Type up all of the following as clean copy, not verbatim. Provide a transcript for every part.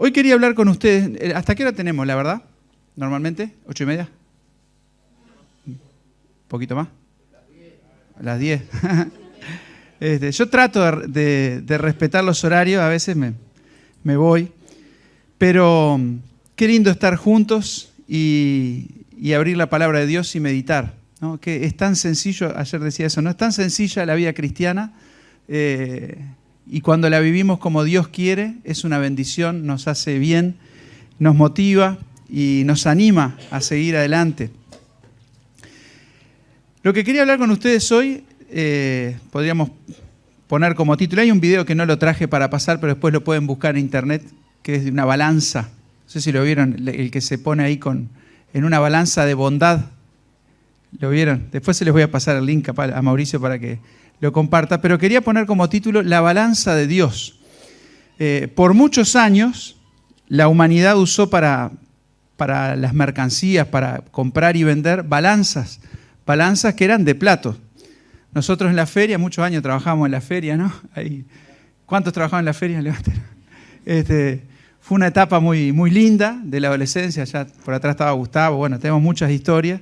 Hoy quería hablar con ustedes. ¿Hasta qué hora tenemos, la verdad? Normalmente, 8:30. ¿Un poquito más? Las 10. Yo trato de respetar los horarios, a veces me voy. Pero qué lindo estar juntos y abrir la palabra de Dios y meditar, ¿no? Que es tan sencillo, ayer decía eso, no es tan sencilla la vida cristiana. Y cuando la vivimos como Dios quiere, es una bendición, nos hace bien, nos motiva y nos anima a seguir adelante. Lo que quería hablar con ustedes hoy, podríamos poner como título, hay un video que no lo traje para pasar, pero después lo pueden buscar en internet, que es de una balanza. No sé si lo vieron, el que se pone ahí en una balanza de bondad. ¿Lo vieron? Después se les voy a pasar el link a Mauricio para que lo comparta, pero quería poner como título La balanza de Dios. Por muchos años la humanidad usó para las mercancías, para comprar y vender, balanzas que eran de plato. Nosotros en la feria, muchos años trabajamos en la feria, ¿no? ¿Cuántos trabajaban en la feria? Fue una etapa muy, muy linda de la adolescencia, ya por atrás estaba Gustavo, bueno, tenemos muchas historias.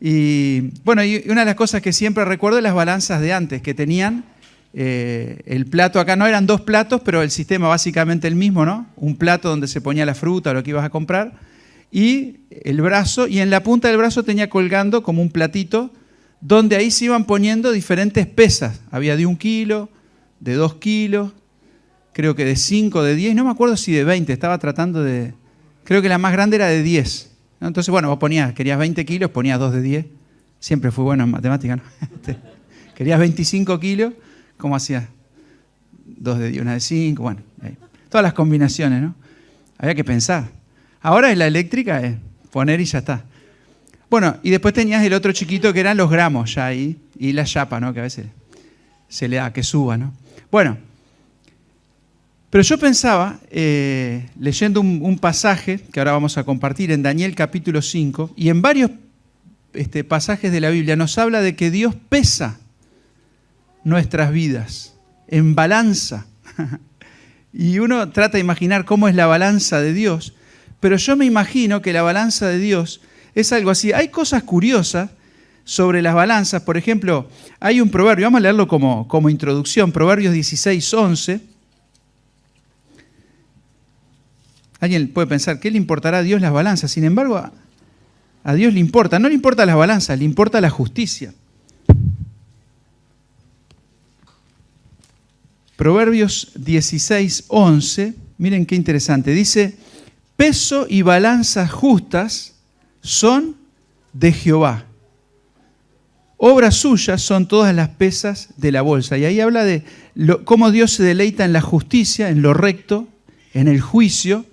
Y bueno, y una de las cosas que siempre recuerdo es las balanzas de antes, que tenían el plato acá, no eran dos platos, pero el sistema básicamente el mismo, ¿no? Un plato donde se ponía la fruta o lo que ibas a comprar, y el brazo, y en la punta del brazo tenía colgando como un platito, donde ahí se iban poniendo diferentes pesas. Había de 1 kilo, de 2 kilos, creo que de 5, de 10, no me acuerdo si de 20, estaba tratando de... Creo que la más grande era de 10. ¿No? Entonces, bueno, vos querías 20 kilos, ponías 2 de 10. Siempre fui bueno en matemáticas, ¿no? Querías 25 kilos, ¿cómo hacías? 2 de 10, una de 5, bueno. Ahí. Todas las combinaciones, ¿no? Había que pensar. Ahora es la eléctrica, es poner y ya está. Bueno, y después tenías el otro chiquito que eran los gramos ya ahí, y la chapa, ¿no? Que a veces se le da que suba, ¿no? Bueno, pero yo pensaba, leyendo un pasaje que ahora vamos a compartir en Daniel capítulo 5, y en varios pasajes de la Biblia nos habla de que Dios pesa nuestras vidas en balanza. Y uno trata de imaginar cómo es la balanza de Dios, pero yo me imagino que la balanza de Dios es algo así. Hay cosas curiosas sobre las balanzas. Por ejemplo, hay un proverbio, vamos a leerlo como introducción, Proverbios 16:11. Alguien puede pensar, ¿qué le importará a Dios las balanzas? Sin embargo, a Dios le importa. No le importa las balanzas, le importa la justicia. Proverbios 16:11, miren qué interesante. Dice, peso y balanzas justas son de Jehová. Obras suyas son todas las pesas de la bolsa. Y ahí habla de cómo Dios se deleita en la justicia, en lo recto, en el juicio.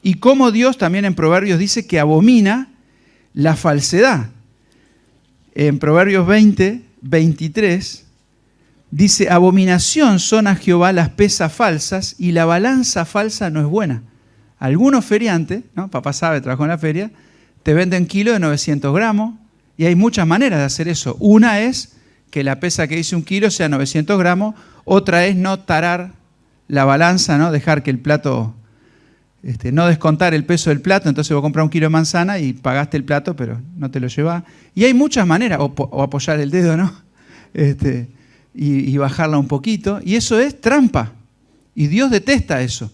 Y cómo Dios también en Proverbios dice que abomina la falsedad. En Proverbios 20:23 dice, abominación son a Jehová las pesas falsas y la balanza falsa no es buena. Algunos feriantes, ¿no? Papá sabe, trabajó en la feria, te venden kilo de 900 gramos y hay muchas maneras de hacer eso. Una es que la pesa que dice 1 kilo sea 900 gramos, otra es no tarar la balanza, ¿no? Dejar que el plato... no descontar el peso del plato, entonces vos compras 1 kilo de manzana y pagaste el plato, pero no te lo llevás. Y hay muchas maneras, o apoyar el dedo, ¿no? Y bajarla un poquito, y eso es trampa, y Dios detesta eso.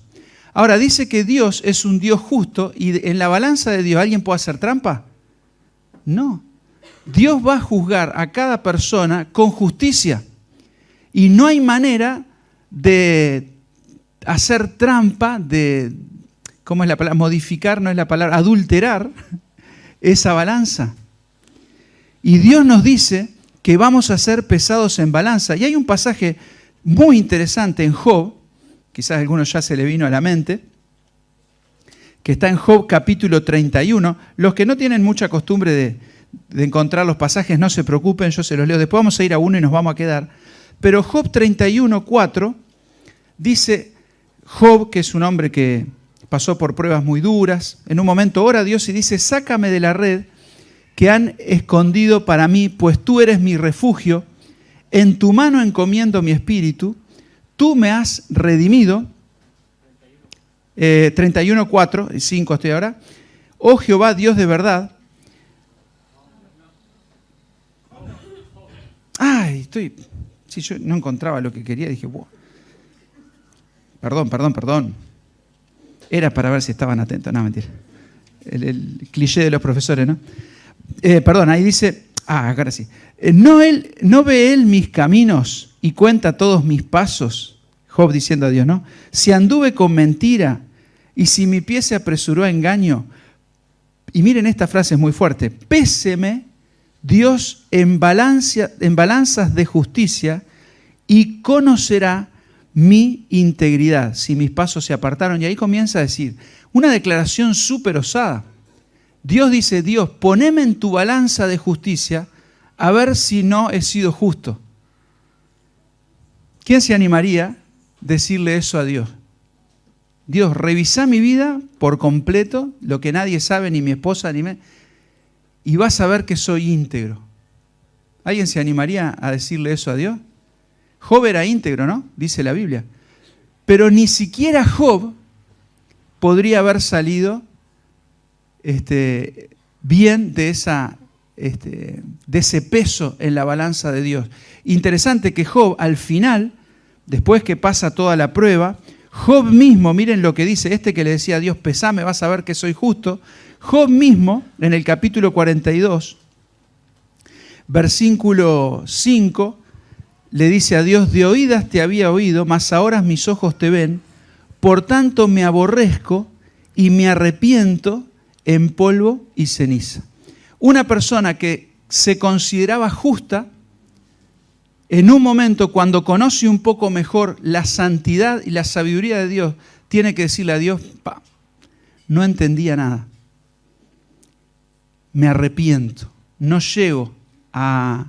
Ahora, dice que Dios es un Dios justo, y en la balanza de Dios, ¿alguien puede hacer trampa? No. Dios va a juzgar a cada persona con justicia, y no hay manera de hacer trampa, ¿cómo es la palabra? Modificar, no es la palabra, adulterar esa balanza. Y Dios nos dice que vamos a ser pesados en balanza. Y hay un pasaje muy interesante en Job, quizás a algunos ya se le vino a la mente, que está en Job capítulo 31. Los que no tienen mucha costumbre de encontrar los pasajes, no se preocupen, yo se los leo. Después vamos a ir a uno y nos vamos a quedar. Pero Job 31:4 dice, Job, que es un hombre que pasó por pruebas muy duras, en un momento ora a Dios y dice, sácame de la red que han escondido para mí, pues tú eres mi refugio, en tu mano encomiendo mi espíritu, tú me has redimido. 31, 4, 5 estoy ahora. Oh Jehová, Dios de verdad. Ay, sí, yo no encontraba lo que quería, dije, wow. Perdón. Era para ver si estaban atentos. No, mentira. El cliché de los profesores, ¿no? Perdón, ahí dice, ahora sí. ¿No ve él mis caminos y cuenta todos mis pasos? Job diciendo a Dios, ¿no? Si anduve con mentira y si mi pie se apresuró a engaño. Y miren, esta frase es muy fuerte. Péseme Dios en balanzas de justicia y conocerá mi integridad, si mis pasos se apartaron. Y ahí comienza a decir, una declaración súper osada. Dios dice, Dios, poneme en tu balanza de justicia a ver si no he sido justo. ¿Quién se animaría a decirle eso a Dios? Dios, revisa mi vida por completo, lo que nadie sabe, ni mi esposa, y vas a ver que soy íntegro. ¿Alguien se animaría a decirle eso a Dios? Job era íntegro, ¿no? Dice la Biblia. Pero ni siquiera Job podría haber salido bien de ese peso en la balanza de Dios. Interesante que Job, al final, después que pasa toda la prueba, Job mismo, miren lo que dice, que le decía a Dios, pesame, vas a ver que soy justo. Job mismo, en el capítulo 42, versículo 5, le dice a Dios, de oídas te había oído, mas ahora mis ojos te ven, por tanto me aborrezco y me arrepiento en polvo y ceniza. Una persona que se consideraba justa, en un momento cuando conoce un poco mejor la santidad y la sabiduría de Dios, tiene que decirle a Dios, no entendía nada. Me arrepiento, no llego a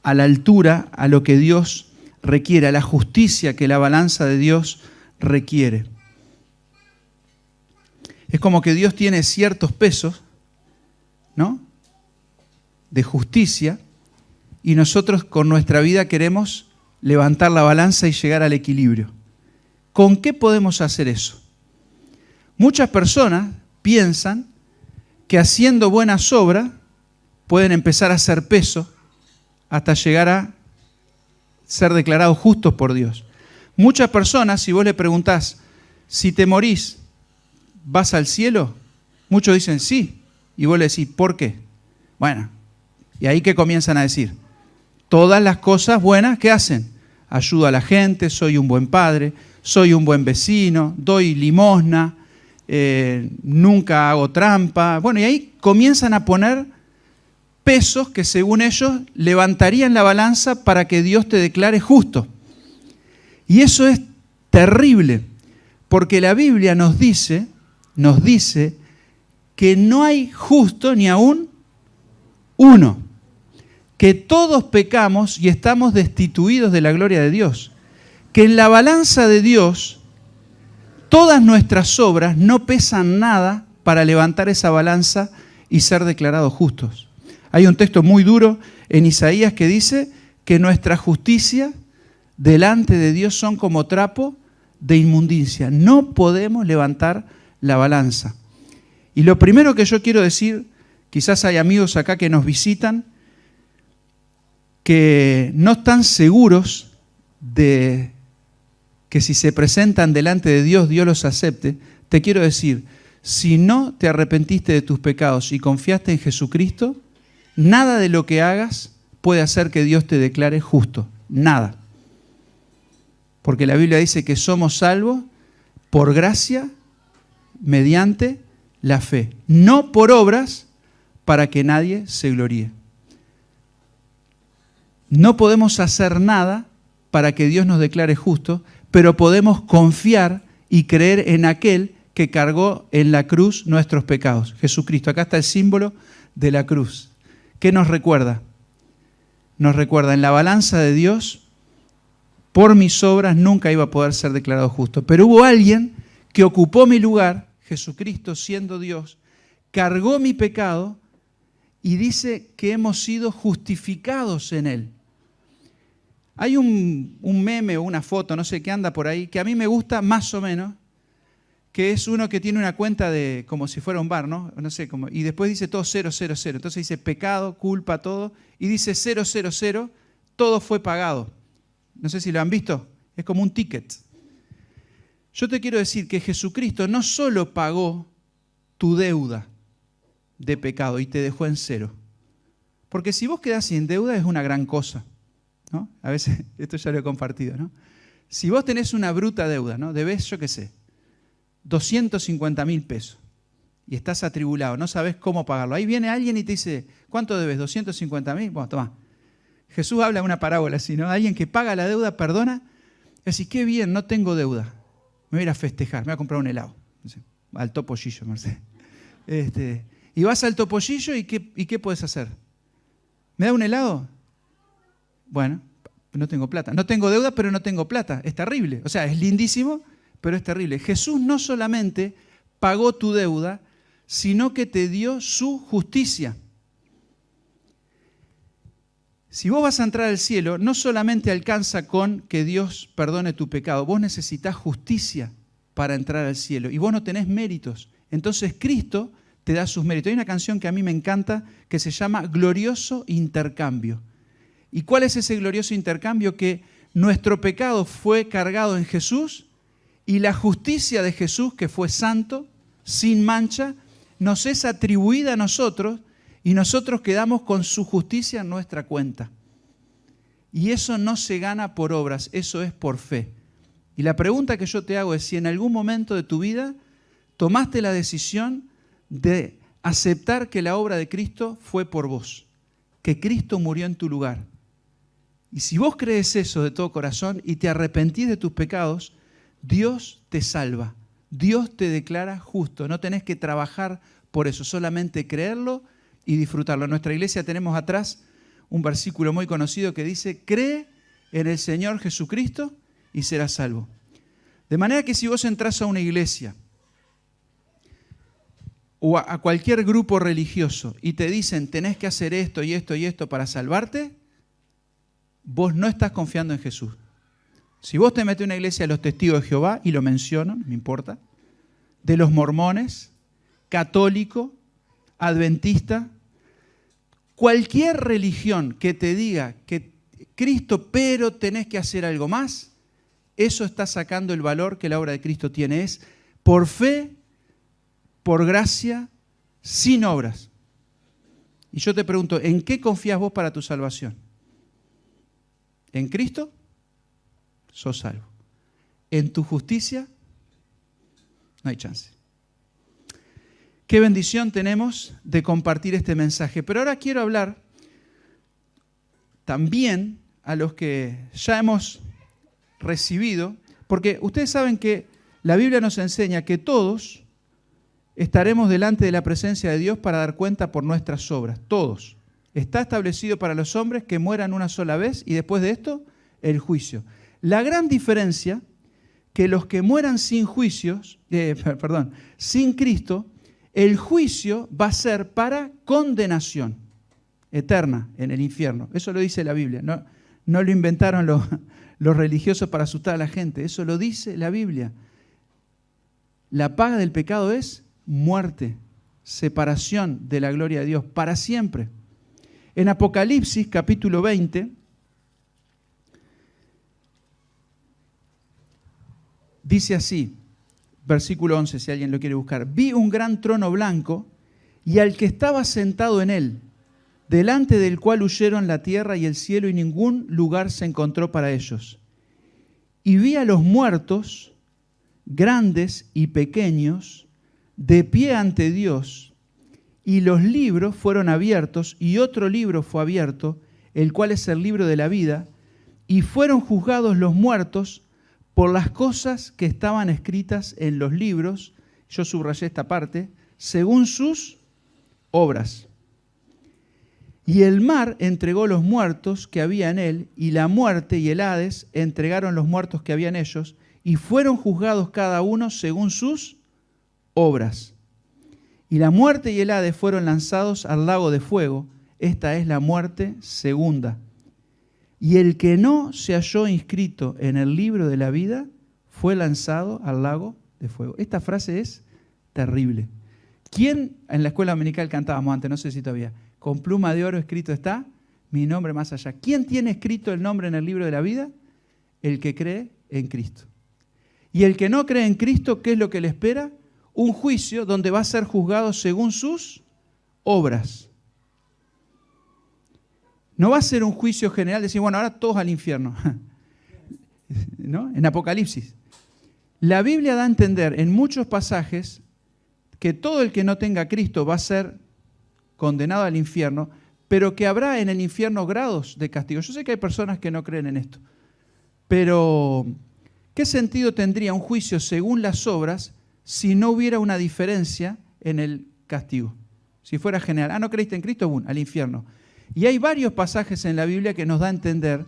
la altura, a lo que Dios requiere, a la justicia que la balanza de Dios requiere. Es como que Dios tiene ciertos pesos, ¿no?, de justicia, y nosotros con nuestra vida queremos levantar la balanza y llegar al equilibrio. ¿Con qué podemos hacer eso? Muchas personas piensan que haciendo buenas obras pueden empezar a hacer peso hasta llegar a ser declarados justos por Dios. Muchas personas, si vos le preguntás, si te morís, ¿vas al cielo? Muchos dicen sí, y vos le decís, ¿por qué? Bueno, y ahí que comienzan a decir, todas las cosas buenas que hacen, ayudo a la gente, soy un buen padre, soy un buen vecino, doy limosna, nunca hago trampa. Bueno, y ahí comienzan a poner pesos que según ellos levantarían la balanza para que Dios te declare justo. Y eso es terrible, porque la Biblia nos dice que no hay justo ni aún uno, que todos pecamos y estamos destituidos de la gloria de Dios, que en la balanza de Dios todas nuestras obras no pesan nada para levantar esa balanza y ser declarados justos. Hay un texto muy duro en Isaías que dice que nuestra justicia delante de Dios son como trapo de inmundicia. No podemos levantar la balanza. Y lo primero que yo quiero decir, quizás hay amigos acá que nos visitan que no están seguros de que si se presentan delante de Dios, Dios los acepte. Te quiero decir, si no te arrepentiste de tus pecados y confiaste en Jesucristo, nada de lo que hagas puede hacer que Dios te declare justo. Nada. Porque la Biblia dice que somos salvos por gracia mediante la fe, no por obras para que nadie se gloríe. No podemos hacer nada para que Dios nos declare justo, pero podemos confiar y creer en aquel que cargó en la cruz nuestros pecados, Jesucristo. Acá está el símbolo de la cruz. ¿Qué nos recuerda? Nos recuerda, en la balanza de Dios, por mis obras nunca iba a poder ser declarado justo. Pero hubo alguien que ocupó mi lugar, Jesucristo siendo Dios, cargó mi pecado y dice que hemos sido justificados en Él. Hay un meme o una foto, no sé qué anda por ahí, que a mí me gusta más o menos, que es uno que tiene una cuenta de como si fuera un bar, ¿no? No sé, y después dice todo 000. Entonces dice pecado, culpa, todo. Y dice 000, todo fue pagado. No sé si lo han visto. Es como un ticket. Yo te quiero decir que Jesucristo no solo pagó tu deuda de pecado y te dejó en cero. Porque si vos quedás sin deuda es una gran cosa, ¿no? A veces, esto ya lo he compartido, ¿no? Si vos tenés una bruta deuda, ¿no? Debés, yo qué sé, 250.000 pesos y estás atribulado, no sabés cómo pagarlo. Ahí viene alguien y te dice, ¿cuánto debes? 250.000. Bueno, tomá. Jesús habla una parábola así, ¿no? Alguien que paga la deuda, perdona, y así, qué bien, no tengo deuda. Me voy a ir a festejar, me voy a comprar un helado. Al Topollillo, Mercedes. Y vas al Topollillo y ¿qué puedes hacer? ¿Me da un helado? Bueno, no tengo plata. No tengo deuda, pero no tengo plata. Es terrible. O sea, es lindísimo, pero es terrible. Jesús no solamente pagó tu deuda, sino que te dio su justicia. Si vos vas a entrar al cielo, no solamente alcanza con que Dios perdone tu pecado, vos necesitas justicia para entrar al cielo y vos no tenés méritos. Entonces Cristo te da sus méritos. Hay una canción que a mí me encanta que se llama Glorioso Intercambio. ¿Y cuál es ese glorioso intercambio? Que nuestro pecado fue cargado en Jesús y la justicia de Jesús, que fue santo, sin mancha, nos es atribuida a nosotros y nosotros quedamos con su justicia en nuestra cuenta. Y eso no se gana por obras, eso es por fe. Y la pregunta que yo te hago es si en algún momento de tu vida tomaste la decisión de aceptar que la obra de Cristo fue por vos, que Cristo murió en tu lugar. Y si vos crees eso de todo corazón y te arrepentís de tus pecados, Dios te salva, Dios te declara justo. No tenés que trabajar por eso, solamente creerlo y disfrutarlo. En nuestra iglesia tenemos atrás un versículo muy conocido que dice, cree en el Señor Jesucristo y serás salvo. De manera que si vos entras a una iglesia o a cualquier grupo religioso y te dicen tenés que hacer esto y esto y esto para salvarte, vos no estás confiando en Jesús. Si vos te metes en una iglesia de los testigos de Jehová, y lo menciono, no me importa, de los mormones, católico, adventista, cualquier religión que te diga que Cristo, pero tenés que hacer algo más, eso está sacando el valor que la obra de Cristo tiene. Es por fe, por gracia, sin obras. Y yo te pregunto, ¿en qué confías vos para tu salvación? ¿En Cristo? Sos salvo. ¿En tu justicia? No hay chance. Qué bendición tenemos de compartir este mensaje. Pero ahora quiero hablar también a los que ya hemos recibido, porque ustedes saben que la Biblia nos enseña que todos estaremos delante de la presencia de Dios para dar cuenta por nuestras obras. Todos. Está establecido para los hombres que mueran una sola vez y después de esto, el juicio. La gran diferencia que los que mueran sin juicios, sin Cristo, el juicio va a ser para condenación eterna en el infierno. Eso lo dice la Biblia. No lo inventaron los religiosos para asustar a la gente. Eso lo dice la Biblia. La paga del pecado es muerte, separación de la gloria de Dios para siempre. En Apocalipsis capítulo 20, dice así, versículo 11, si alguien lo quiere buscar. Vi un gran trono blanco y al que estaba sentado en él, delante del cual huyeron la tierra y el cielo y ningún lugar se encontró para ellos. Y vi a los muertos, grandes y pequeños, de pie ante Dios, y los libros fueron abiertos, y otro libro fue abierto, el cual es el libro de la vida, y fueron juzgados los muertos por las cosas que estaban escritas en los libros, yo subrayé esta parte, según sus obras. Y el mar entregó los muertos que había en él, y la muerte y el Hades entregaron los muertos que había en ellos, y fueron juzgados cada uno según sus obras. Y la muerte y el Hades fueron lanzados al lago de fuego. Esta es la muerte segunda. Y el que no se halló inscrito en el libro de la vida fue lanzado al lago de fuego. Esta frase es terrible. ¿Quién en la escuela dominical cantábamos antes? No sé si todavía. Con pluma de oro escrito está mi nombre más allá. ¿Quién tiene escrito el nombre en el libro de la vida? El que cree en Cristo. Y el que no cree en Cristo, ¿qué es lo que le espera? Un juicio donde va a ser juzgado según sus obras. No va a ser un juicio general, decir, bueno, ahora todos al infierno. ¿No? En Apocalipsis. La Biblia da a entender en muchos pasajes que todo el que no tenga a Cristo va a ser condenado al infierno, pero que habrá en el infierno grados de castigo. Yo sé que hay personas que no creen en esto, pero ¿qué sentido tendría un juicio según las obras si no hubiera una diferencia en el castigo? Si fuera general, no creíste en Cristo, ¡bum!, al infierno. Y hay varios pasajes en la Biblia que nos da a entender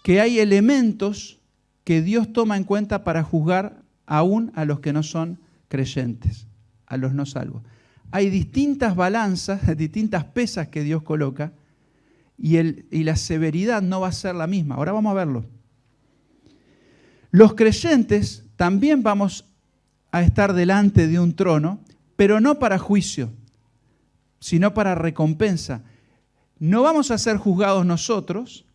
que hay elementos que Dios toma en cuenta para juzgar aún a los que no son creyentes, a los no salvos. Hay distintas balanzas, distintas pesas que Dios coloca y la severidad no va a ser la misma. Ahora vamos a verlo. Los creyentes también vamos a estar delante de un trono, pero no para juicio, sino para recompensa. No vamos a ser juzgados nosotros,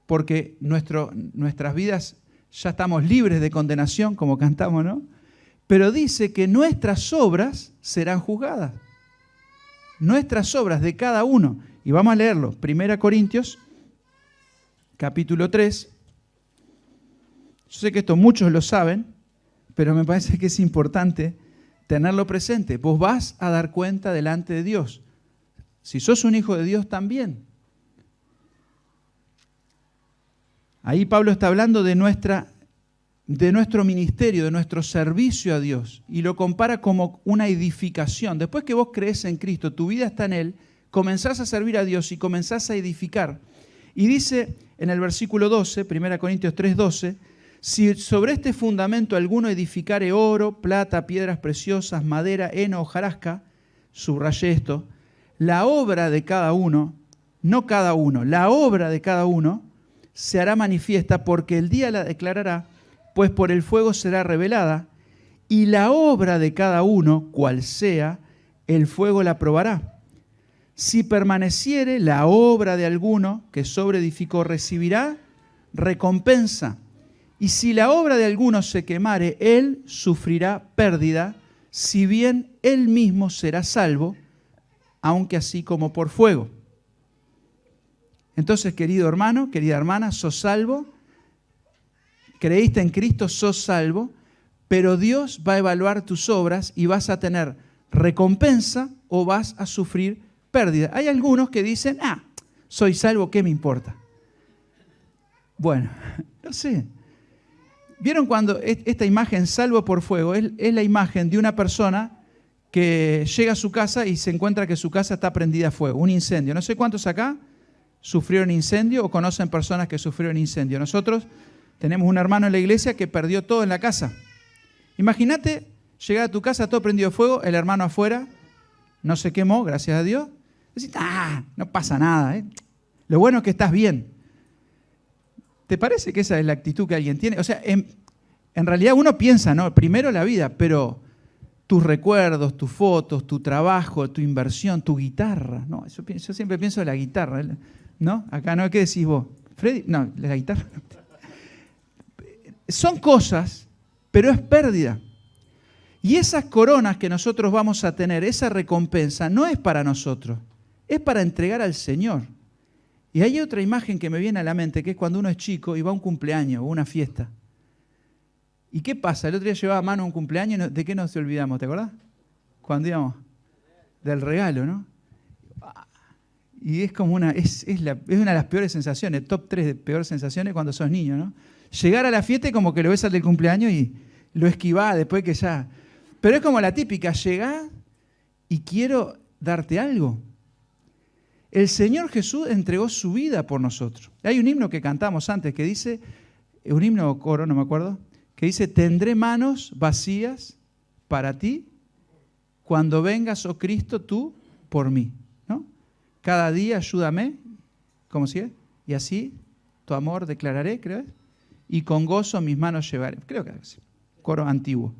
porque nuestras vidas ya estamos libres de condenación, como cantamos, ¿no? Pero dice que nuestras obras serán juzgadas. Nuestras obras de cada uno. Y vamos a leerlo. 1 Corintios, capítulo 3. Yo sé que esto muchos lo saben, pero me parece que es importante tenerlo presente. Vos vas a dar cuenta delante de Dios. Si sos un hijo de Dios también. Ahí Pablo está hablando de nuestro ministerio, de nuestro servicio a Dios, y lo compara como una edificación. Después que vos crees en Cristo, tu vida está en Él, comenzás a servir a Dios y comenzás a edificar. Y dice en el versículo 12, 1 Corintios 3:12, si sobre este fundamento alguno edificare oro, plata, piedras preciosas, madera, heno, hojarasca, subrayé esto, la obra de cada uno, no cada uno, la obra de cada uno se hará manifiesta porque el día la declarará, pues por el fuego será revelada, y la obra de cada uno, cual sea, el fuego la probará. Si permaneciere la obra de alguno que sobreedificó, recibirá recompensa. Y si la obra de alguno se quemare, él sufrirá pérdida, si bien él mismo será salvo, aunque así como por fuego. Entonces, querido hermano, querida hermana, sos salvo, creíste en Cristo, sos salvo, pero Dios va a evaluar tus obras y vas a tener recompensa o vas a sufrir pérdida. Hay algunos que dicen, soy salvo, ¿qué me importa? Bueno, no sé. ¿Vieron cuando esta imagen, salvo por fuego, es la imagen de una persona que llega a su casa y se encuentra que su casa está prendida a fuego, un incendio? No sé cuántos acá sufrieron incendio o conocen personas que sufrieron incendio. Nosotros tenemos un hermano en la iglesia que perdió todo en la casa. Imagínate llegar a tu casa todo prendido a fuego, el hermano afuera no se quemó, gracias a Dios. Decís, no pasa nada, ¿eh? Lo bueno es que estás bien. ¿Te parece que esa es la actitud que alguien tiene? O sea, en realidad uno piensa, ¿no? Primero la vida, pero tus recuerdos, tus fotos, tu trabajo, tu inversión, tu guitarra, ¿no? Yo siempre pienso en la guitarra, ¿no? Acá no, ¿qué decís vos? Freddy, no, la guitarra. Son cosas, pero es pérdida. Y esas coronas que nosotros vamos a tener, esa recompensa, no es para nosotros, es para entregar al Señor. Y hay otra imagen que me viene a la mente, que es cuando uno es chico y va a un cumpleaños o una fiesta. ¿Y qué pasa? El otro día llevaba a mano un cumpleaños, ¿de qué nos olvidamos? ¿Te acordás? Cuando íbamos, del regalo, ¿no? Y es como una de las peores sensaciones, top 3 de peores sensaciones cuando sos niño, ¿no? Llegar a la fiesta y como que lo ves al del cumpleaños y lo esquivás después que ya... Pero es como la típica, llegás y quiero darte algo. El Señor Jesús entregó su vida por nosotros. Hay un himno que cantamos antes que dice, un himno o coro, no me acuerdo, que dice, tendré manos vacías para ti cuando vengas, oh Cristo, tú por mí. ¿No? Cada día ayúdame, ¿cómo sigue? Y así tu amor declararé, creo, y con gozo mis manos llevaré. Creo que es coro antiguo.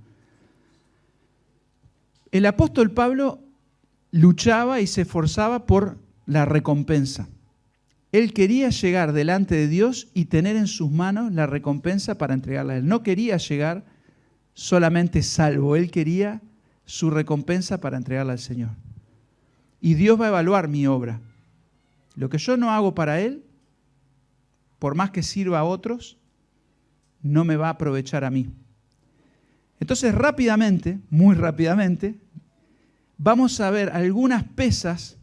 El apóstol Pablo luchaba y se esforzaba por la recompensa. Él quería llegar delante de Dios y tener en sus manos la recompensa para entregarla a Él. No quería llegar solamente salvo, Él quería su recompensa para entregarla al Señor. Y Dios va a evaluar mi obra. Lo que yo no hago para Él, por más que sirva a otros, no me va a aprovechar a mí. Entonces rápidamente, muy rápidamente, vamos a ver algunas pesas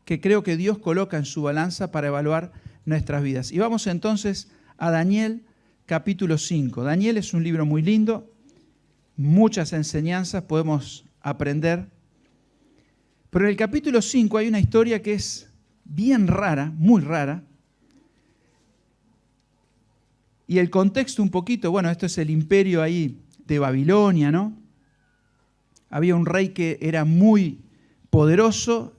que creo que Dios coloca en su balanza para evaluar nuestras vidas. Y vamos entonces a Daniel capítulo 5. Daniel es un libro muy lindo, muchas enseñanzas podemos aprender. Pero en el capítulo 5 hay una historia que es bien rara, muy rara. Y el contexto un poquito, bueno, esto es el imperio ahí de Babilonia, ¿no? Había un rey que era muy poderoso,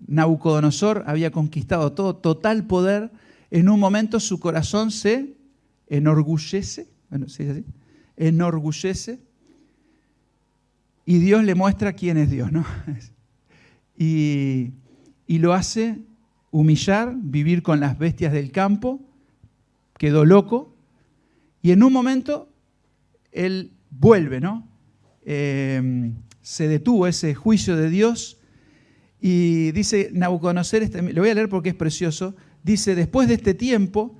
Nabucodonosor había conquistado todo, total poder. En un momento su corazón se enorgullece, bueno, ¿sí es así? Enorgullece, y Dios le muestra quién es Dios, ¿no? Y lo hace humillar, vivir con las bestias del campo, quedó loco, y en un momento él vuelve, ¿no? Se detuvo ese juicio de Dios, y dice Nabucodonosor, lo voy a leer porque es precioso, dice, después de este tiempo,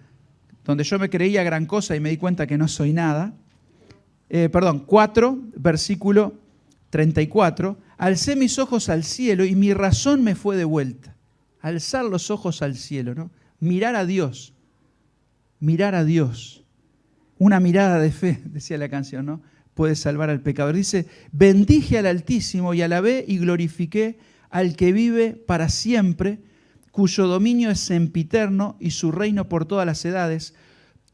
donde yo me creía gran cosa y me di cuenta que no soy nada, 4, versículo 34, alcé mis ojos al cielo y mi razón me fue de vuelta. Alzar los ojos al cielo, ¿no? Mirar a Dios. Mirar a Dios. Una mirada de fe, decía la canción, ¿no? Puede salvar al pecador. Dice, bendije al Altísimo y alabé y glorifiqué al que vive para siempre, cuyo dominio es sempiterno y su reino por todas las edades.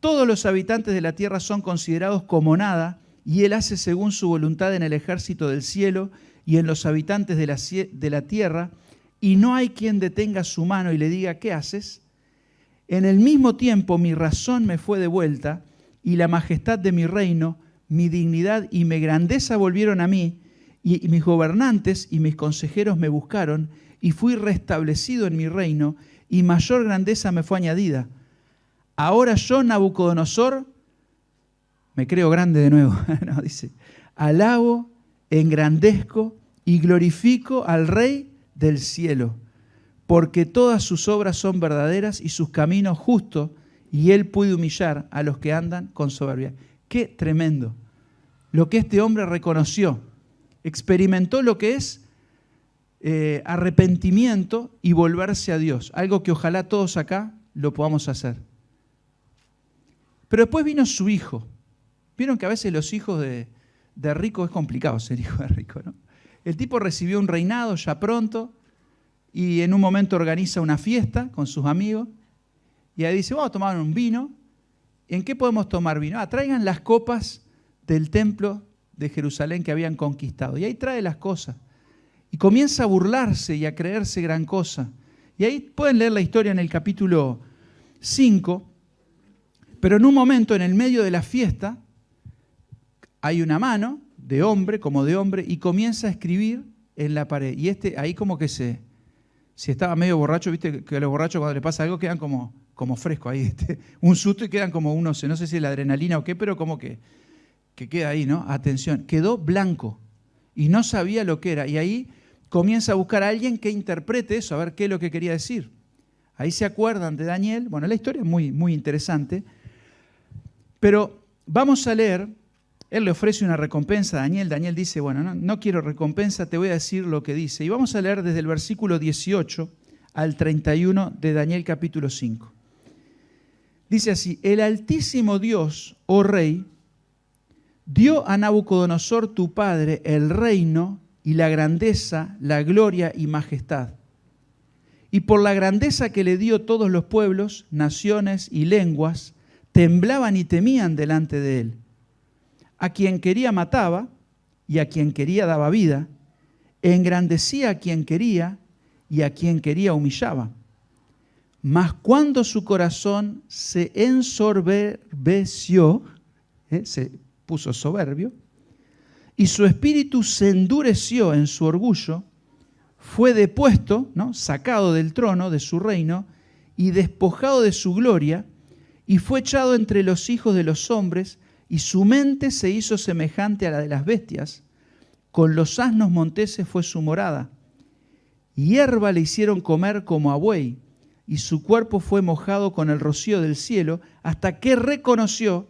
Todos los habitantes de la tierra son considerados como nada, y Él hace según su voluntad en el ejército del cielo y en los habitantes de la tierra, y no hay quien detenga su mano y le diga, ¿qué haces? En el mismo tiempo mi razón me fue de vuelta, y la majestad de mi reino, mi dignidad y mi grandeza volvieron a mí, y mis gobernantes y mis consejeros me buscaron, y fui restablecido en mi reino, y mayor grandeza me fue añadida. Ahora yo, Nabucodonosor, me creo grande de nuevo. No, dice, alabo, engrandezco y glorifico al Rey del cielo, porque todas sus obras son verdaderas y sus caminos justos, y Él puede humillar a los que andan con soberbia. ¡Qué tremendo! Lo que este hombre reconoció, experimentó lo que es arrepentimiento y volverse a Dios, algo que ojalá todos acá lo podamos hacer. Pero después vino su hijo. Vieron que a veces los hijos de rico es complicado ser hijo de rico, ¿no? El tipo recibió un reinado ya pronto y en un momento organiza una fiesta con sus amigos y ahí dice, vamos a tomar un vino. ¿En qué podemos tomar vino? Traigan las copas del templo de Jerusalén que habían conquistado. Y ahí trae las cosas. Y comienza a burlarse y a creerse gran cosa. Y ahí pueden leer la historia en el capítulo 5, pero en un momento, en el medio de la fiesta, hay una mano de hombre, como de hombre, y comienza a escribir en la pared. Y ahí como que si estaba medio borracho, viste que a los borrachos cuando les pasa algo quedan como frescos ahí, un susto y quedan como unos, no sé si es la adrenalina o qué, pero como que queda ahí, ¿no? Atención, quedó blanco y no sabía lo que era. Y ahí comienza a buscar a alguien que interprete eso, a ver qué es lo que quería decir. Ahí se acuerdan de Daniel. Bueno, la historia es muy, muy interesante. Pero vamos a leer, él le ofrece una recompensa a Daniel. Daniel dice, bueno, no quiero recompensa, te voy a decir lo que dice. Y vamos a leer desde el versículo 18 al 31 de Daniel capítulo 5. Dice así, el Altísimo Dios, oh Rey, dio a Nabucodonosor tu padre el reino y la grandeza, la gloria y majestad. Y por la grandeza que le dio todos los pueblos, naciones y lenguas, temblaban y temían delante de él. A quien quería mataba y a quien quería daba vida, engrandecía a quien quería y a quien quería humillaba. Mas cuando su corazón se ensoberbeció, se puso soberbio, y su espíritu se endureció en su orgullo, fue depuesto, ¿no?, sacado del trono de su reino y despojado de su gloria, y fue echado entre los hijos de los hombres, y su mente se hizo semejante a la de las bestias. Con los asnos monteses fue su morada. Hierba le hicieron comer como a buey, y su cuerpo fue mojado con el rocío del cielo, hasta que reconoció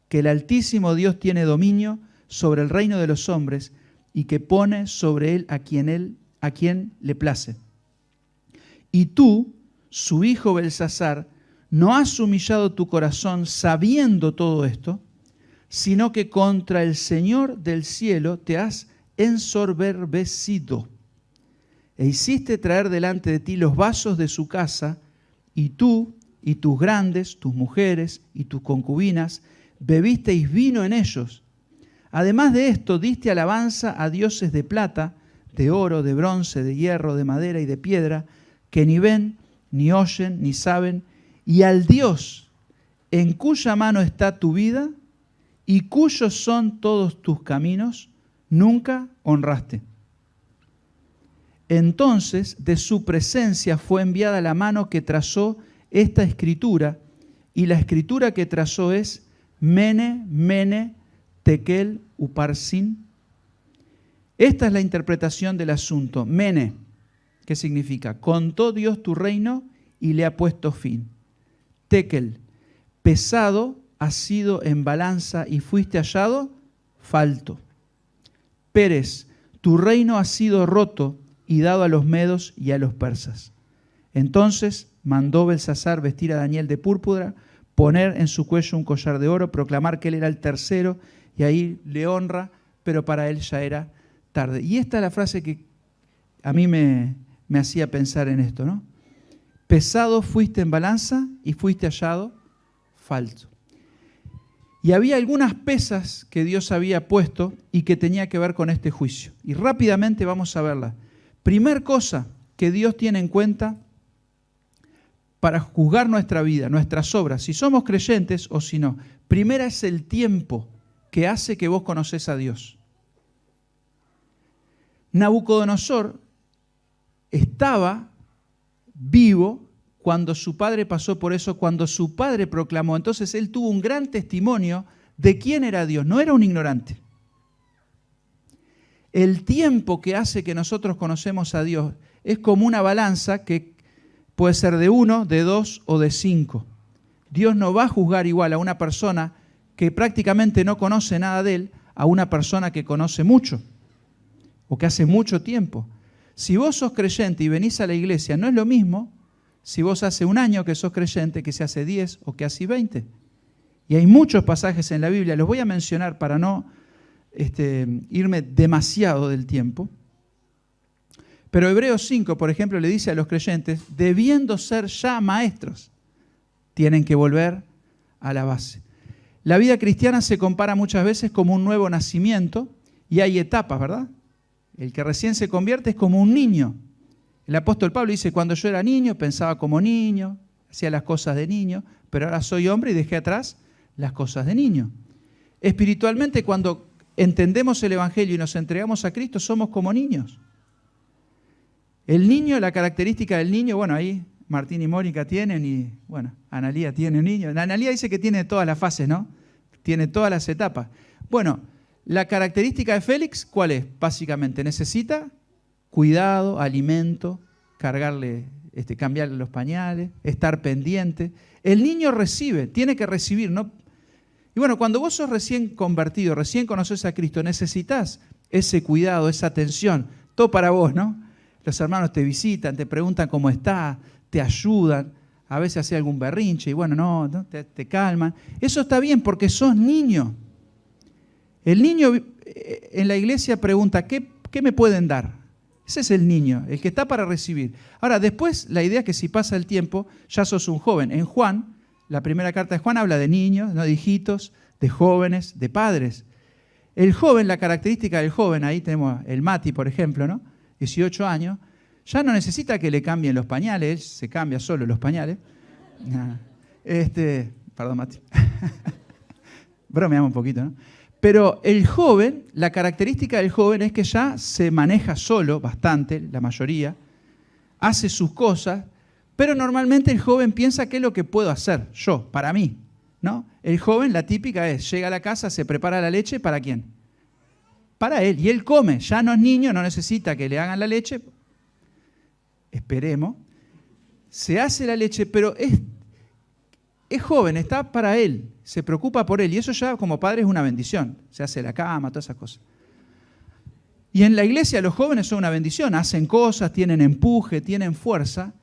que el Altísimo Dios tiene dominio sobre el reino de los hombres, y que pone sobre él a quien le place. Y tú, su hijo Belsasar, no has humillado tu corazón sabiendo todo esto, sino que contra el Señor del cielo te has ensoberbecido, e hiciste traer delante de ti los vasos de su casa, y tú y tus grandes, tus mujeres y tus concubinas, bebisteis vino en ellos. Además de esto, diste alabanza a dioses de plata, de oro, de bronce, de hierro, de madera y de piedra, que ni ven, ni oyen, ni saben, y al Dios en cuya mano está tu vida y cuyos son todos tus caminos, nunca honraste. Entonces de su presencia fue enviada la mano que trazó esta escritura, y la escritura que trazó es Mene, Mene, Tekel, Uparsin. Esta es la interpretación del asunto. Mene, ¿qué significa? Contó Dios tu reino y le ha puesto fin. Tekel, pesado has sido en balanza y fuiste hallado falto. Pérez, tu reino ha sido roto y dado a los medos y a los persas. Entonces mandó Belsasar vestir a Daniel de púrpura, poner en su cuello un collar de oro, proclamar que él era el tercero, y ahí le honra, pero para él ya era tarde. Y esta es la frase que a mí me hacía pensar en esto, ¿no? Pesado fuiste en balanza y fuiste hallado falto. Y había algunas pesas que Dios había puesto y que tenía que ver con este juicio. Y rápidamente vamos a verlas. Primer cosa que Dios tiene en cuenta para juzgar nuestra vida, nuestras obras, si somos creyentes o si no. Primera es el tiempo que hace que vos conocés a Dios. Nabucodonosor estaba vivo cuando su padre pasó por eso, cuando su padre proclamó. Entonces él tuvo un gran testimonio de quién era Dios, no era un ignorante. El tiempo que hace que nosotros conocemos a Dios es como una balanza que puede ser de 1, de 2 o de 5. Dios no va a juzgar igual a una persona que prácticamente no conoce nada de Él a una persona que conoce mucho o que hace mucho tiempo. Si vos sos creyente y venís a la iglesia, no es lo mismo si vos hace un año que sos creyente que si hace 10 o que hace 20. Y hay muchos pasajes en la Biblia, los voy a mencionar para no irme demasiado del tiempo. Pero Hebreos 5, por ejemplo, le dice a los creyentes, debiendo ser ya maestros, tienen que volver a la base. La vida cristiana se compara muchas veces como un nuevo nacimiento y hay etapas, ¿verdad? El que recién se convierte es como un niño. El apóstol Pablo dice, cuando yo era niño pensaba como niño, hacía las cosas de niño, pero ahora soy hombre y dejé atrás las cosas de niño. Espiritualmente, cuando entendemos el Evangelio y nos entregamos a Cristo, somos como niños. El niño, la característica del niño, bueno, ahí Martín y Mónica tienen y, bueno, Analía tiene un niño. Analía dice que tiene todas las fases, ¿no? Tiene todas las etapas. Bueno, la característica de Félix, ¿cuál es? Básicamente, necesita cuidado, alimento, cambiarle los pañales, estar pendiente. El niño recibe, tiene que recibir, ¿no? Y bueno, cuando vos sos recién convertido, recién conoces a Cristo, necesitas ese cuidado, esa atención, todo para vos, ¿no? Los hermanos te visitan, te preguntan cómo estás, te ayudan, a veces hace algún berrinche y bueno, te calman. Eso está bien porque sos niño. El niño en la iglesia pregunta, ¿qué me pueden dar? Ese es el niño, el que está para recibir. Ahora, después, la idea es que si pasa el tiempo, ya sos un joven. En Juan, la primera carta de Juan habla de niños, ¿no? De hijitos, de jóvenes, de padres. El joven, la característica del joven, ahí tenemos el Mati, por ejemplo, ¿no? 18 años, ya no necesita que le cambien los pañales, él se cambia solo los pañales. Perdón, Mati. Bromeamos un poquito, ¿no? Pero el joven, la característica del joven es que ya se maneja solo bastante, la mayoría, hace sus cosas, pero normalmente el joven piensa qué es lo que puedo hacer yo, para mí, ¿no? El joven, la típica es, llega a la casa, se prepara la leche, ¿para quién? Para él, y él come, ya no es niño, no necesita que le hagan la leche, esperemos, se hace la leche, pero es joven, está para él, se preocupa por él, y eso ya como padre es una bendición, se hace la cama, todas esas cosas. Y en la iglesia los jóvenes son una bendición, hacen cosas, tienen empuje, tienen fuerza,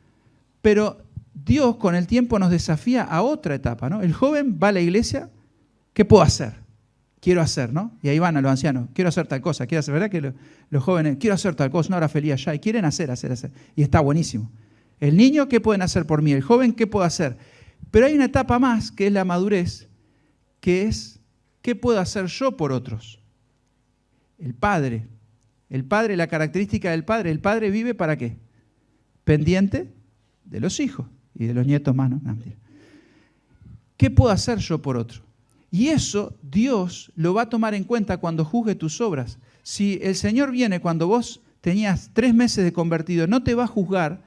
pero Dios con el tiempo nos desafía a otra etapa, ¿no? El joven va a la iglesia, ¿qué puedo hacer? Quiero hacer, ¿no? Y ahí van a los ancianos, quiero hacer tal cosa, quiero hacer, ¿verdad? Que los jóvenes, quiero hacer tal cosa, una hora feliz allá, y quieren hacer. Y está buenísimo. El niño, ¿qué pueden hacer por mí? El joven, ¿qué puedo hacer? Pero hay una etapa más, que es la madurez, que es, ¿qué puedo hacer yo por otros? El padre, la característica del padre, el padre vive ¿para qué? Pendiente de los hijos y de los nietos más, ¿no? No, mentira. ¿Qué puedo hacer yo por otro? Y eso Dios lo va a tomar en cuenta cuando juzgue tus obras. Si el Señor viene cuando vos tenías 3 meses de convertido, no te va a juzgar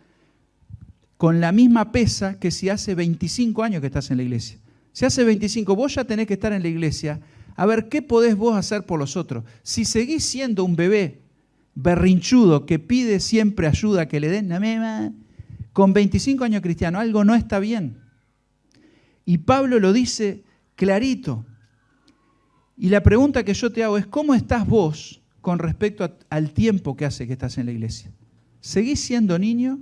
con la misma pesa que si hace 25 años que estás en la iglesia. Si hace 25, vos ya tenés que estar en la iglesia a ver qué podés vos hacer por los otros. Si seguís siendo un bebé berrinchudo que pide siempre ayuda, que le den, con 25 años cristiano, algo no está bien. Y Pablo lo dice clarito. Y la pregunta que yo te hago es, ¿cómo estás vos con respecto al tiempo que hace que estás en la iglesia? ¿Seguís siendo niño?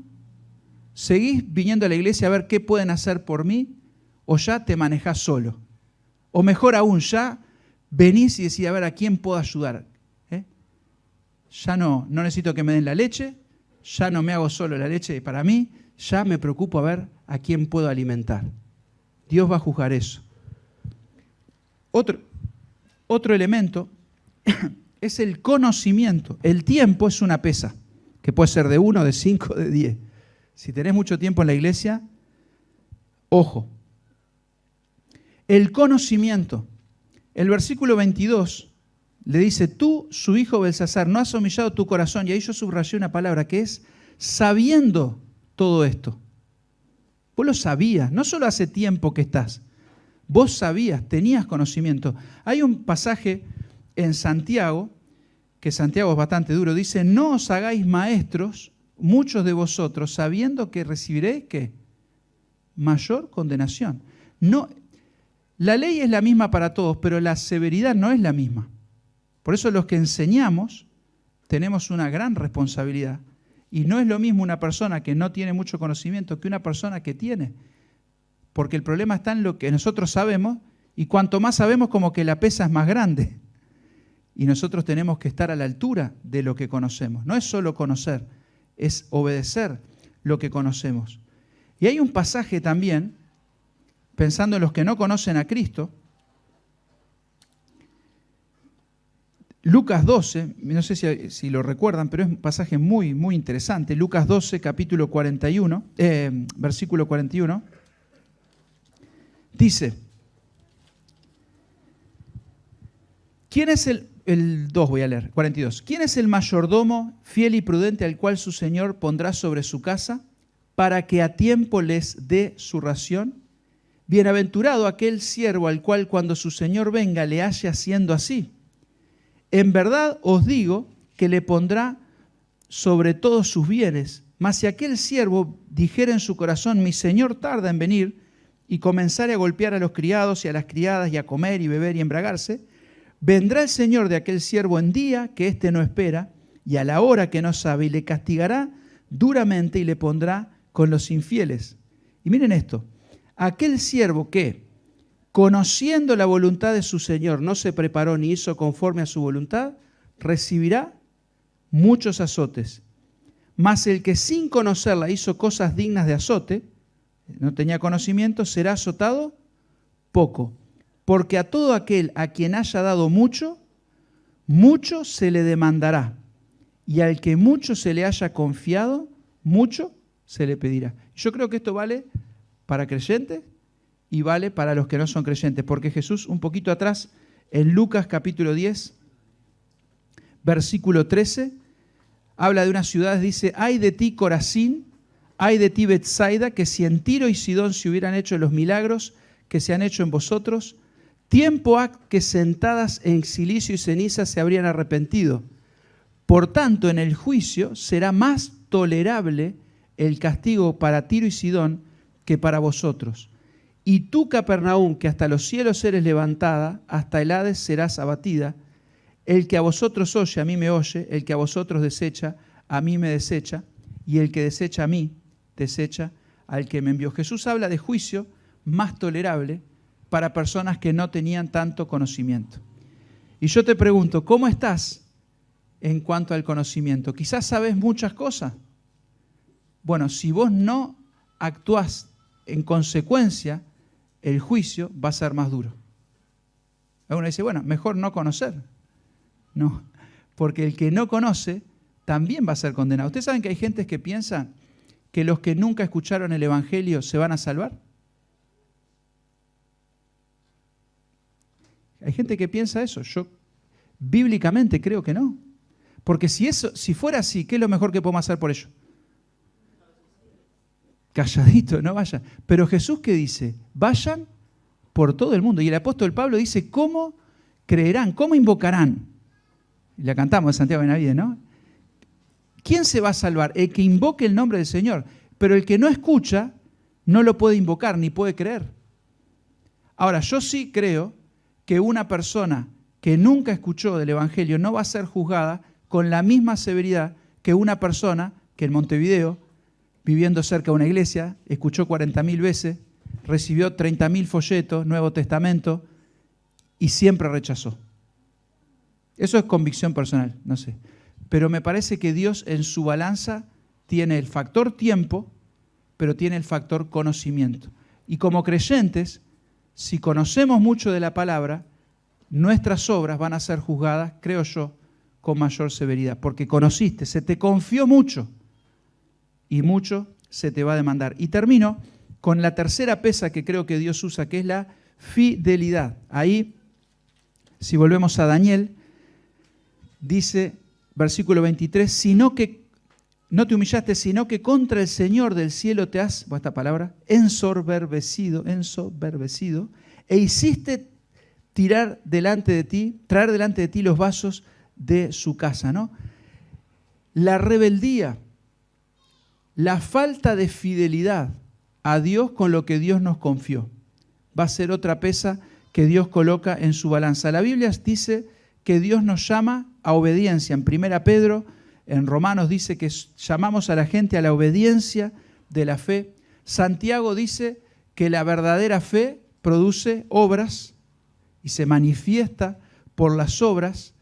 ¿Seguís viniendo a la iglesia a ver qué pueden hacer por mí? ¿O ya te manejás solo? O mejor aún, ya venís y decís, a ver, ¿a quién puedo ayudar? Ya no necesito que me den la leche, ya no me hago solo la leche para mí, ya me preocupo a ver a quién puedo alimentar. Dios va a juzgar eso. Otro elemento es el conocimiento. El tiempo es una pesa, que puede ser de 1, de 5, de 10. Si tenés mucho tiempo en la iglesia, ojo. El conocimiento. El versículo 22 le dice, tú, su hijo Belsasar, no has humillado tu corazón. Y ahí yo subrayé una palabra que es sabiendo todo esto. Vos lo sabías, no solo hace tiempo que estás. Vos sabías, tenías conocimiento. Hay un pasaje en Santiago, que Santiago es bastante duro, dice, no os hagáis maestros, muchos de vosotros, sabiendo que recibiréis, ¿qué? Mayor condenación. No, la ley es la misma para todos, pero la severidad no es la misma. Por eso los que enseñamos tenemos una gran responsabilidad. Y no es lo mismo una persona que no tiene mucho conocimiento que una persona que tiene. Porque el problema está en lo que nosotros sabemos, y cuanto más sabemos, como que la pesa es más grande. Y nosotros tenemos que estar a la altura de lo que conocemos. No es solo conocer, es obedecer lo que conocemos. Y hay un pasaje también, pensando en los que no conocen a Cristo, Lucas 12, no sé si lo recuerdan, pero es un pasaje muy, muy interesante. Lucas 12, capítulo 41, versículo 41. Dice, ¿quién es el 2 voy a leer, 42. ¿Quién es el mayordomo fiel y prudente al cual su señor pondrá sobre su casa para que a tiempo les dé su ración? Bienaventurado aquel siervo al cual cuando su señor venga le halle haciendo así. En verdad os digo que le pondrá sobre todos sus bienes. Mas si aquel siervo dijera en su corazón, mi señor tarda en venir, y comenzare a golpear a los criados y a las criadas y a comer y beber y embragarse, vendrá el señor de aquel siervo en día que éste no espera y a la hora que no sabe, y le castigará duramente y le pondrá con los infieles. Y miren esto, aquel siervo que, conociendo la voluntad de su señor, no se preparó ni hizo conforme a su voluntad, recibirá muchos azotes. Mas el que sin conocerla hizo cosas dignas de azote, no tenía conocimiento, será azotado poco. Porque a todo aquel a quien haya dado mucho, mucho se le demandará. Y al que mucho se le haya confiado, mucho se le pedirá. Yo creo que esto vale para creyentes y vale para los que no son creyentes. Porque Jesús, un poquito atrás, En Lucas capítulo 10, versículo 13, habla de unas ciudades, dice, ay de ti Corazín, ay de ti Betsaida, que si en Tiro y Sidón se hubieran hecho los milagros que se han hecho en vosotros, tiempo ha que sentadas en silicio y ceniza se habrían arrepentido. Por tanto, en el juicio será más tolerable el castigo para Tiro y Sidón que para vosotros. Y tú, Capernaum, que hasta los cielos eres levantada, hasta el Hades serás abatida. El que a vosotros oye, a mí me oye, el que a vosotros desecha, a mí me desecha, y el que desecha a mí, desecha al que me envió. Jesús habla de juicio más tolerable para personas que no tenían tanto conocimiento. Y yo te pregunto, ¿cómo estás en cuanto al conocimiento? Quizás sabes muchas cosas. Bueno, si vos no actuás en consecuencia, el juicio va a ser más duro. Alguno dice, bueno, mejor no conocer. No, porque el que no conoce también va a ser condenado. ¿Ustedes saben que hay gente que piensa que los que nunca escucharon el Evangelio se van a salvar? Hay gente que piensa eso. Yo bíblicamente creo que no. Porque si fuera así, ¿qué es lo mejor que podemos hacer por ellos? Calladito, no vayan. Pero Jesús, ¿qué dice? Vayan por todo el mundo. Y el apóstol Pablo dice, ¿cómo creerán? ¿Cómo invocarán? Y la cantamos de Santiago de Benavides, ¿no? ¿Quién se va a salvar? El que invoque el nombre del Señor. Pero el que no escucha, no lo puede invocar, ni puede creer. Ahora, yo sí creo que una persona que nunca escuchó del Evangelio no va a ser juzgada con la misma severidad que una persona que en Montevideo, viviendo cerca de una iglesia, escuchó 40.000 veces, recibió 30.000 folletos, Nuevo Testamento, y siempre rechazó. Eso es convicción personal, no sé. Pero me parece que Dios en su balanza tiene el factor tiempo, pero tiene el factor conocimiento. Y como creyentes, si conocemos mucho de la palabra, nuestras obras van a ser juzgadas, creo yo, con mayor severidad. Porque conociste, se te confió mucho. Y mucho se te va a demandar. Y termino con la tercera pesa que creo que Dios usa, que es la fidelidad. Ahí, si volvemos a Daniel, dice, versículo 23, sino que no te humillaste, sino que contra el Señor del cielo te has, esta palabra, ensoberbecido, e hiciste traer delante de ti los vasos de su casa, ¿no? La rebeldía, la falta de fidelidad a Dios con lo que Dios nos confió, va a ser otra pesa que Dios coloca en su balanza. La Biblia dice que Dios nos llama a obediencia. En 1 Pedro, en Romanos dice que llamamos a la gente a la obediencia de la fe. Santiago dice que la verdadera fe produce obras y se manifiesta por las obras.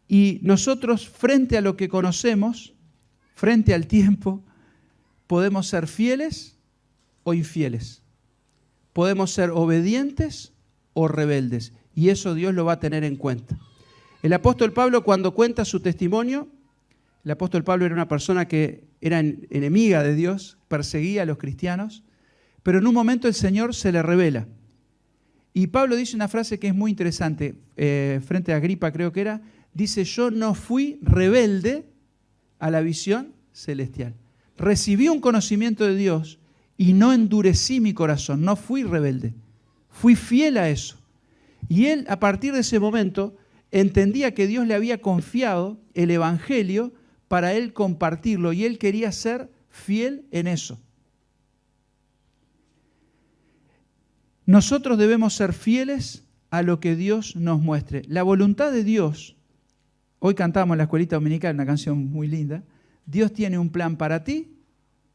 Y nosotros, frente a lo que conocemos, frente al tiempo, podemos ser fieles o infieles. Podemos ser obedientes o rebeldes. Y eso Dios lo va a tener en cuenta. El apóstol Pablo, cuando cuenta su testimonio, el apóstol Pablo era una persona que era enemiga de Dios, perseguía a los cristianos, pero en un momento el Señor se le revela. Y Pablo dice una frase que es muy interesante, frente a Agripa creo que era, dice, yo no fui rebelde a la visión celestial. Recibí un conocimiento de Dios y no endurecí mi corazón, no fui rebelde, fui fiel a eso. Y él, a partir de ese momento, entendía que Dios le había confiado el Evangelio para él compartirlo y él quería ser fiel en eso. Nosotros debemos ser fieles a lo que Dios nos muestre. La voluntad de Dios, hoy cantamos en la escuelita dominical una canción muy linda, Dios tiene un plan para ti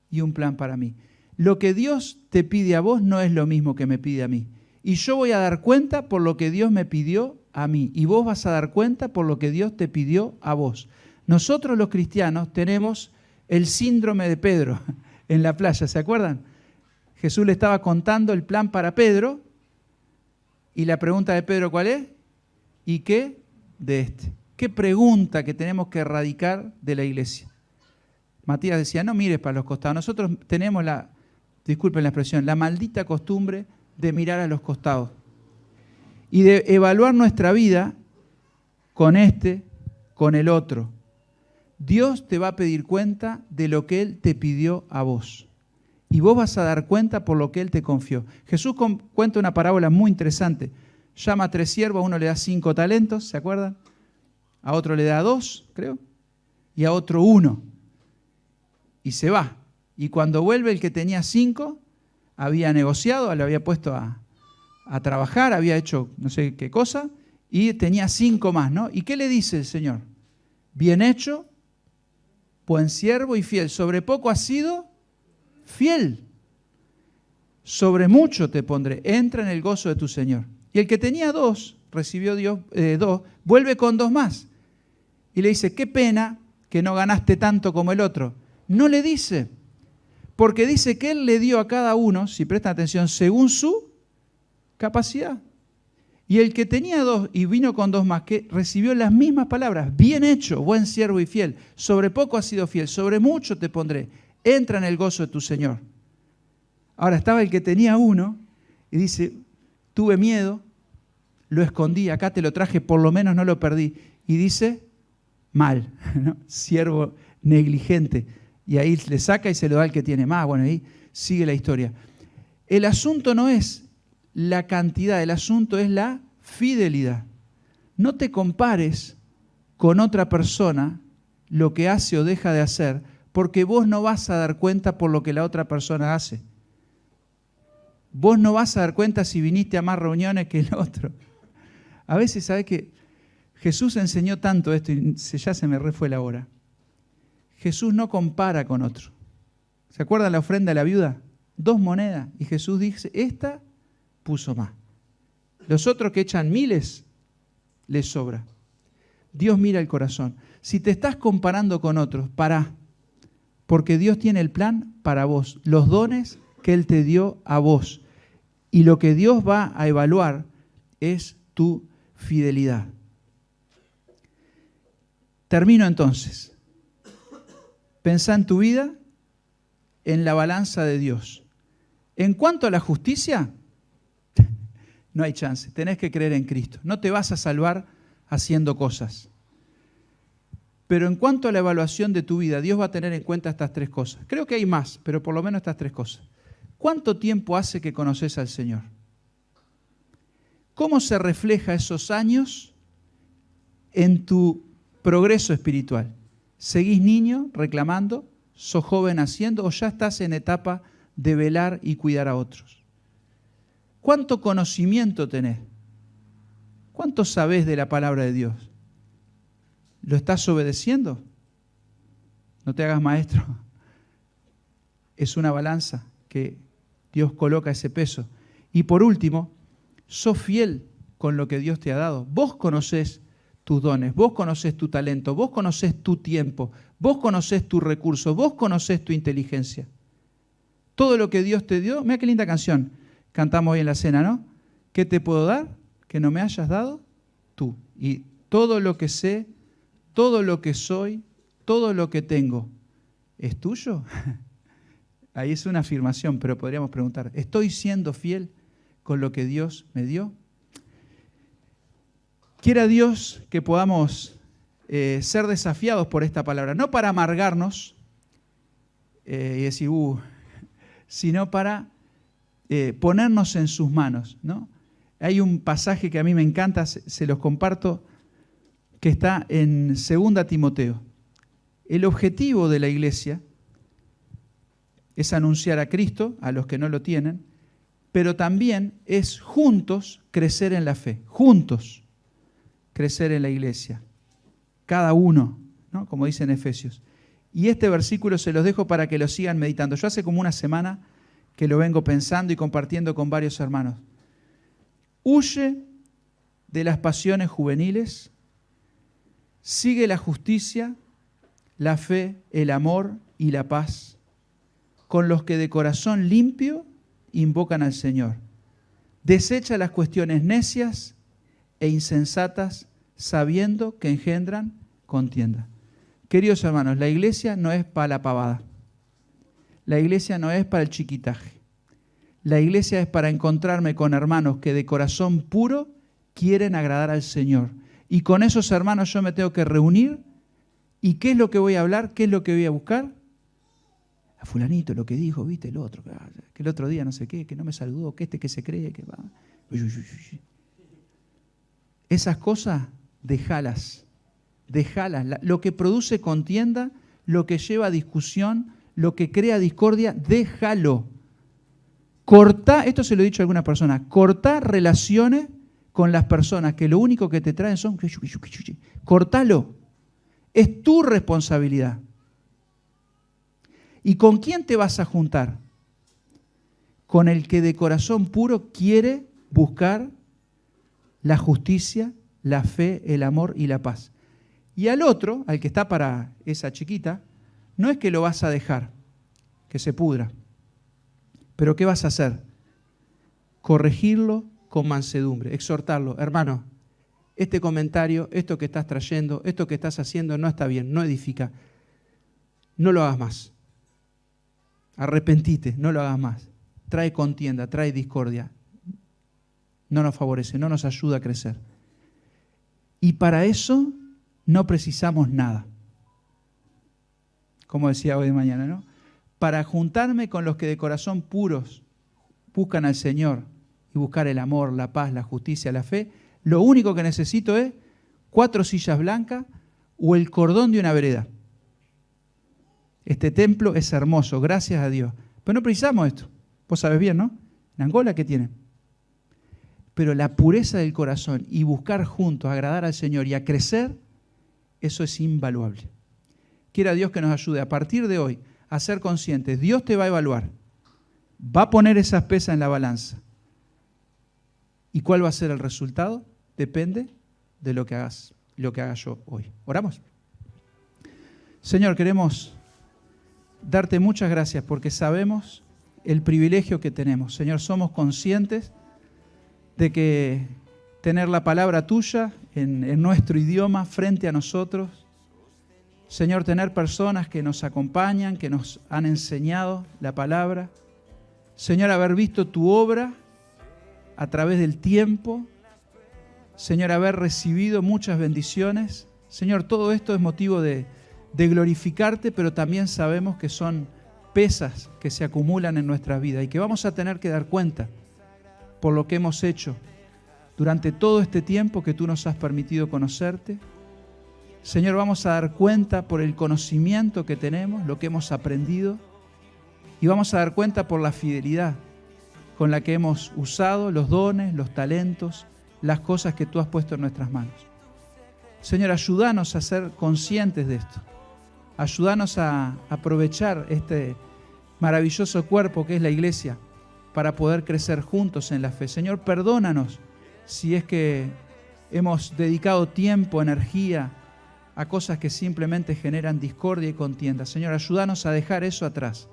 y un plan para mí. Lo que Dios te pide a vos no es lo mismo que me pide a mí. Y yo voy a dar cuenta por lo que Dios me pidió a mí. Y vos vas a dar cuenta por lo que Dios te pidió a vos. Nosotros los cristianos tenemos el síndrome de Pedro en la playa, ¿se acuerdan? Jesús le estaba contando el plan para Pedro y la pregunta de Pedro, ¿cuál es? ¿Y qué de este? ¿Qué pregunta que tenemos que erradicar de la iglesia? Matías decía, no mires para los costados. Nosotros tenemos disculpen la expresión, la maldita costumbre de mirar a los costados. y de evaluar nuestra vida con este, con el otro. Dios te va a pedir cuenta de lo que Él te pidió a vos. Y vos vas a dar cuenta por lo que Él te confió. Jesús cuenta una parábola muy interesante. Llama a 3 siervos, a uno le da 5 talentos, ¿se acuerdan? A otro le da 2, creo, y a otro 1. Y se va. Y cuando vuelve el que tenía 5, había negociado, lo había puesto a trabajar, había hecho no sé qué cosa, y tenía 5 más, ¿no? ¿Y qué le dice el Señor? Bien hecho, buen siervo y fiel. Sobre poco has sido fiel. Sobre mucho te pondré. Entra en el gozo de tu Señor. Y el que tenía 2, recibió Dios 2, vuelve con 2 más. Y le dice, qué pena que no ganaste tanto como el otro. No le dice, porque dice que Él le dio a cada uno, si prestan atención, según su capacidad. Y el que tenía 2 y vino con 2 más, que recibió las mismas palabras, bien hecho, buen siervo y fiel, sobre poco has sido fiel, sobre mucho te pondré, entra en el gozo de tu Señor. Ahora estaba el que tenía 1 y dice, tuve miedo, lo escondí, acá te lo traje, por lo menos no lo perdí. Y dice, mal, ¿no? Siervo negligente. Y ahí le saca y se lo da al que tiene más. Bueno, ahí sigue la historia. El asunto no es la cantidad, el asunto es la fidelidad. No te compares con otra persona lo que hace o deja de hacer, porque vos no vas a dar cuenta por lo que la otra persona hace. Vos no vas a dar cuenta si viniste a más reuniones que el otro. A veces, ¿sabes qué? Jesús enseñó tanto esto y ya se me refue la hora. Jesús no compara con otro. ¿Se acuerdan la ofrenda de la viuda? 2 monedas. Y Jesús dice, esta puso más. Los otros que echan miles, les sobra. Dios mira el corazón. Si te estás comparando con otros, pará. Porque Dios tiene el plan para vos. Los dones que Él te dio a vos. Y lo que Dios va a evaluar es tu fidelidad. Termino entonces. Pensá en tu vida en la balanza de Dios. En cuanto a la justicia, no hay chance. Tenés que creer en Cristo. No te vas a salvar haciendo cosas. Pero en cuanto a la evaluación de tu vida, Dios va a tener en cuenta estas 3 cosas. Creo que hay más, pero por lo menos estas 3 cosas. ¿Cuánto tiempo hace que conoces al Señor? ¿Cómo se refleja esos años en tu progreso espiritual? ¿Seguís niño reclamando? ¿Sos joven haciendo? ¿O ya estás en etapa de velar y cuidar a otros? ¿Cuánto conocimiento tenés? ¿Cuánto sabés de la palabra de Dios? ¿Lo estás obedeciendo? No te hagas maestro. Es una balanza que Dios coloca ese peso. Y por último, sos fiel con lo que Dios te ha dado. Vos conocés tus dones, vos conocés tu talento, vos conocés tu tiempo, vos conocés tus recursos, vos conocés tu inteligencia. Todo lo que Dios te dio, mira qué linda canción, cantamos hoy en la cena, ¿no? ¿Qué te puedo dar que no me hayas dado tú? Y todo lo que sé, todo lo que soy, todo lo que tengo, ¿es tuyo? Ahí es una afirmación, pero podríamos preguntar, ¿estoy siendo fiel con lo que Dios me dio? Quiera Dios que podamos ser desafiados por esta palabra, no para amargarnos y decir, sino para ponernos en sus manos, ¿no? Hay un pasaje que a mí me encanta, se los comparto, que está en 2 Timoteo. El objetivo de la iglesia es anunciar a Cristo a los que no lo tienen, pero también es juntos crecer en la fe, juntos crecer en la iglesia, cada uno, ¿no? Como dice en Efesios. Y este versículo se los dejo para que lo sigan meditando. Yo hace como una semana que lo vengo pensando y compartiendo con varios hermanos. Huye de las pasiones juveniles, sigue la justicia, la fe, el amor y la paz, con los que de corazón limpio invocan al Señor. Desecha las cuestiones necias e insensatas, sabiendo que engendran contienda. Queridos hermanos, la iglesia no es para la pavada. La iglesia no es para el chiquitaje. La iglesia es para encontrarme con hermanos que de corazón puro quieren agradar al Señor. Y con esos hermanos yo me tengo que reunir. ¿Y qué es lo que voy a hablar? ¿Qué es lo que voy a buscar? A fulanito, lo que dijo, viste, el otro, que el otro día no sé qué, que no me saludó, que que se cree, que va. Esas cosas, déjalas. Lo que produce contienda, lo que lleva a discusión, lo que crea discordia, déjalo. Cortá, esto se lo he dicho a alguna persona, cortá relaciones con las personas que lo único que te traen son... Cortalo. Es tu responsabilidad. ¿Y con quién te vas a juntar? Con el que de corazón puro quiere buscar la justicia, la fe, el amor y la paz. Y al otro, al que está para esa chiquita, no es que lo vas a dejar, que se pudra. Pero ¿qué vas a hacer? Corregirlo con mansedumbre, exhortarlo. Hermano, este comentario, esto que estás trayendo, esto que estás haciendo no está bien, no edifica. No lo hagas más. Arrepentite, no lo hagas más. Trae contienda, trae discordia. No nos favorece, no nos ayuda a crecer. Y para eso no precisamos nada. Como decía hoy de mañana, ¿no? Para juntarme con los que de corazón puros buscan al Señor y buscar el amor, la paz, la justicia, la fe, lo único que necesito es 4 sillas blancas o el cordón de una vereda. Este templo es hermoso, gracias a Dios. Pero no precisamos esto. Vos sabés bien, ¿no? En Angola, ¿qué tienen? Pero la pureza del corazón y buscar juntos, agradar al Señor y a crecer, eso es invaluable. Quiera Dios que nos ayude a partir de hoy a ser conscientes. Dios te va a evaluar. Va a poner esas pesas en la balanza. ¿Y cuál va a ser el resultado? Depende de lo que hagas, lo que haga yo hoy. ¿Oramos? Señor, queremos darte muchas gracias porque sabemos el privilegio que tenemos. Señor, somos conscientes de que tener la palabra tuya en nuestro idioma frente a nosotros, Señor, tener personas que nos acompañan, que nos han enseñado la palabra, Señor, haber visto tu obra a través del tiempo, Señor, haber recibido muchas bendiciones. Señor, todo esto es motivo de glorificarte, pero también sabemos que son pesas que se acumulan en nuestra vida y que vamos a tener que dar cuenta por lo que hemos hecho durante todo este tiempo que tú nos has permitido conocerte. Señor, vamos a dar cuenta por el conocimiento que tenemos, lo que hemos aprendido, y vamos a dar cuenta por la fidelidad con la que hemos usado los dones, los talentos, las cosas que tú has puesto en nuestras manos. Señor, ayúdanos a ser conscientes de esto. Ayúdanos a aprovechar este maravilloso cuerpo que es la iglesia para poder crecer juntos en la fe. Señor, perdónanos si es que hemos dedicado tiempo, energía a cosas que simplemente generan discordia y contienda. Señor, ayúdanos a dejar eso atrás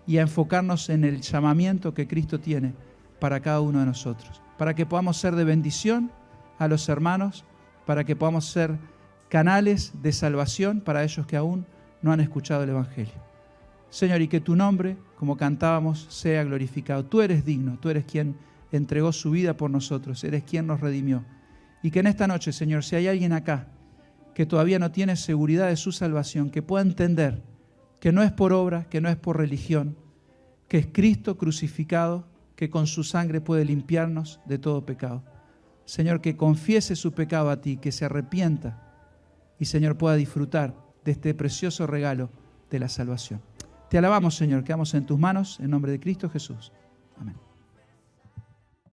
y a enfocarnos en el llamamiento que Cristo tiene para cada uno de nosotros, para que podamos ser de bendición a los hermanos, para que podamos ser canales de salvación para ellos que aún no han escuchado el Evangelio. Señor, y que tu nombre, como cantábamos, sea glorificado. Tú eres digno, tú eres quien entregó su vida por nosotros, eres quien nos redimió. Y que en esta noche, Señor, si hay alguien acá que todavía no tiene seguridad de su salvación, que pueda entender que no es por obra, que no es por religión, que es Cristo crucificado, que con su sangre puede limpiarnos de todo pecado. Señor, que confiese su pecado a ti, que se arrepienta y, Señor, pueda disfrutar de este precioso regalo de la salvación. Te alabamos, Señor, quedamos en tus manos, en nombre de Cristo Jesús. Amén.